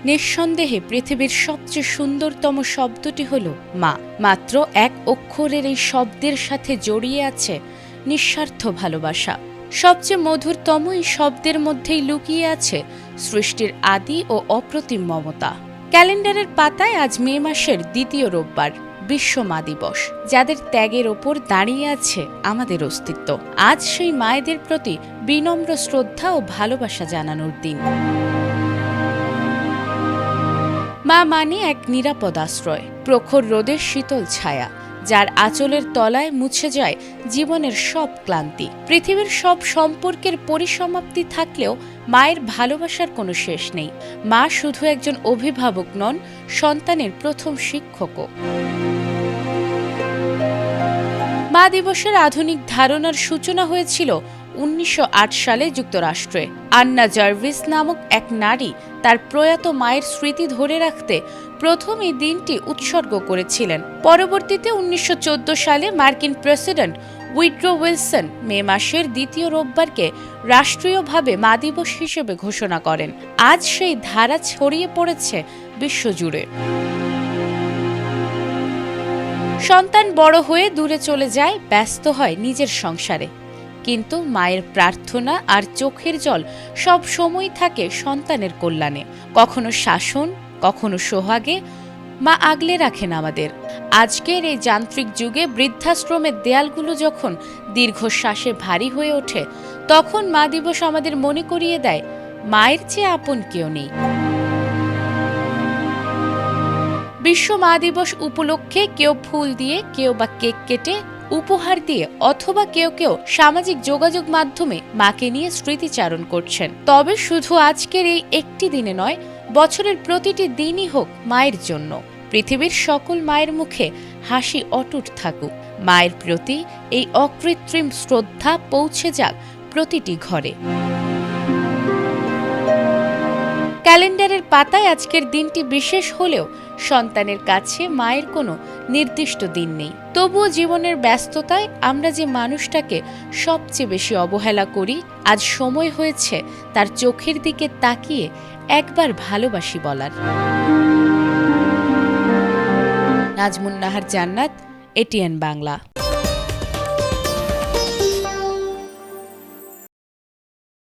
নিঃসন্দেহে পৃথিবীর সবচেয়ে সুন্দরতম শব্দটি হল মা। মাত্র এক অক্ষরের এই শব্দের সাথে জড়িয়ে আছে নিঃস্বার্থ ভালোবাসা। সবচেয়ে মধুরতম এই শব্দের মধ্যেই লুকিয়ে আছে সৃষ্টির আদি ও অপ্রতিম মমতা। ক্যালেন্ডারের পাতায় আজ মে মাসের দ্বিতীয় রোববার, বিশ্ব মা দিবস, যাদের ত্যাগের ওপর দাঁড়িয়ে আছে আমাদের অস্তিত্ব। আজ সেই মায়েদের প্রতি বিনম্র শ্রদ্ধা ও ভালোবাসা জানানোর দিন। মা মানে এক নিরাপদ আশ্রয়, প্রখর রোদের শীতল ছায়া, যার আঁচলের তলায় মুছে যায় জীবনের সব ক্লান্তি। পৃথিবীর সব সম্পর্কের পরিসমাপ্তি থাকলেও মায়ের ভালোবাসার কোনো শেষ নেই। মা শুধু একজন অভিভাবক নন, সন্তানের প্রথম শিক্ষকও। মা দিবসের আধুনিক ধারণার সূচনা হয়েছিল 1908 সালে যুক্তরাষ্ট্রে। আন্না জার্ভিস নামক এক নারী তার প্রয়াত মায়ের স্মৃতি ধরে রাখতে প্রথম এই দিনটি উৎসর্গ করেছিলেন। পরবর্তীতে 1914 সালে মার্কিন প্রেসিডেন্ট উইড্রো উইলসন মে মাসের দ্বিতীয় রোববারকে রাষ্ট্রীয়ভাবে মা দিবস হিসেবে ঘোষণা করেন। আজ সেই ধারা ছড়িয়ে পড়েছে বিশ্বজুড়ে। সন্তান বড় হয়ে দূরে চলে যায়, ব্যস্ত হয় নিজের সংসারে, কিন্তু মায়ের প্রার্থনা আর চোখের জল সব সময় থাকে সন্তানের কল্যাণে। কখনো শাসন, কখনো সোহাগে মা আগলে রাখেন আমাদের। আজকের এই যান্ত্রিক যুগে বৃদ্ধাশ্রমের দেয়ালগুলো যখন দীর্ঘশ্বাসে ভারী হয়ে ওঠে, তখন মা দিবস আমাদের মনে করিয়ে দেয় মায়ের চেয়ে আপন কেউ নেই। বিশ্ব মা দিবস উপলক্ষে কেউ ফুল দিয়ে, কেউ বা কেক কেটে, উপহার দিয়ে, অথবা কেউ কেউ সামাজিক যোগাযোগ মাধ্যমে মাকে নিয়ে স্মৃতিচারণ করছেন। তবে শুধু আজকের এই একটি দিনে নয়, বছরের প্রতিটি দিনই হোক মায়ের জন্য। পৃথিবীর সকল মায়ের মুখে হাসি অটুট থাকুক। মায়ের প্রতি এই অকৃত্রিম শ্রদ্ধা পৌঁছে যাক প্রতিটি ঘরে। ক্যালেন্ডারের পাতায় আজকের দিনটি বিশেষ হলেও সন্তানের কাছে মায়ের কোনো নির্দিষ্ট দিন নেই। তবুও জীবনের ব্যস্ততায় আমরা যে মানুষটাকে সবচেয়ে বেশি অবহেলা করি, আজ সময় হয়েছে তার চোখের দিকে তাকিয়ে একবার ভালোবাসি বলার। নাজমুন নাহার জান্নাত, এটিএন বাংলা।